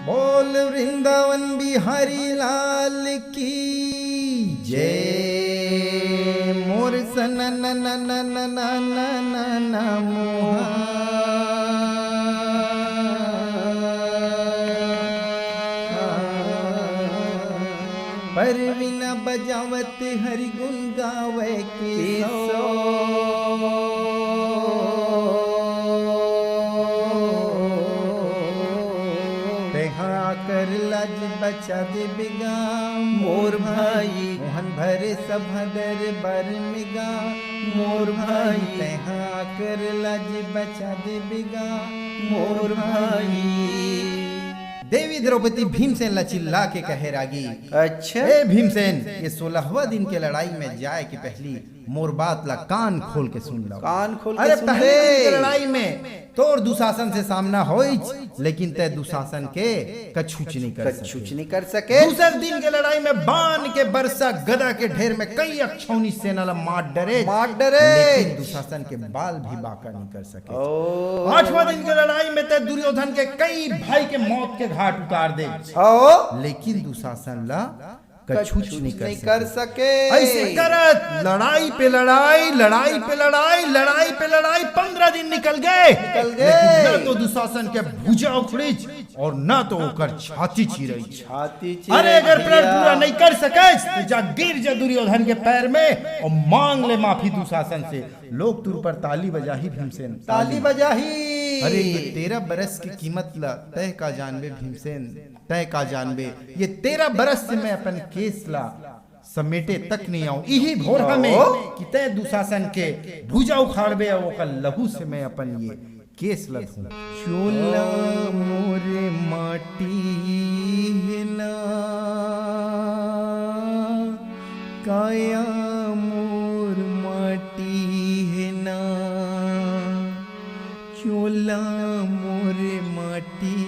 बोल वृंदावन बिहारी लाल की जय। मोर सन न न न न न न न न मोहा परवीना बजावत हरि गुण गावे के सो। कर लज बचा दे बिगा मोर भाई मोहन भरे सभा दरबार मिगा मोर भाई तहाँ कर लज बचा दे बिगा मोर भाई। देवी द्रौपदी भीमसेन लचिल्ला के कहे रागी, अच्छा हे भीमसेन, ये 16वां दिन के लड़ाई में जाए कि पहली मोर बात ला कान खोल के सुन लो। कान खोल के अरे सुन पहले ले। दिन के लड़ाई में तोर दुशासन से सामना होइच, लेकिन ते दुशासन के कछुच नहीं कर सके। कुछ नहीं कर सके। दूसरे दिन के लड़ाई में बाण के बरसा गदा के ढेर में कई अक्षौनी सेना ला मार डरे, लेकिन दुशासन के बाल भी बाका नहीं कर सके। 8वां दिन के लड़ाई में ते दुर्योधन के कई भाई के मौत के घाट उतार दे, लेकिन दुशासन ला कछुच नहीं कर सके। ऐसे करत लड़ाई पे लड़ाई, लड़ाई पे लड़ाई, लड़ाई पे लड़ाई 15 दिन निकल गए, लेकिन न तो दुशासन के भुजा उखड़िच और न तो ओकर छाती चिरई। अरे अगर प्रण पूरा नहीं कर सके तो जा गिर जा दुर्योधन के पैर में और मांग ले माफी दुशासन से। लोग तुर पर ताली बजाही भीमसेन, ताली बजाही। अरे ये 13 बरस की कीमत ला तय का जानबे भीमसेन, तय का जानबे। ये 13 बरस से मैं अपन केस ला समेटे तक नहीं आऊं, यही भोरा में कि तय दुशासन के भुजा उखाड़बे और ओकर लहू से मैं अपन ये केस लधूं। चोला मोरे माटी ना काया मोर माटी है ना, चोला मोरे माटी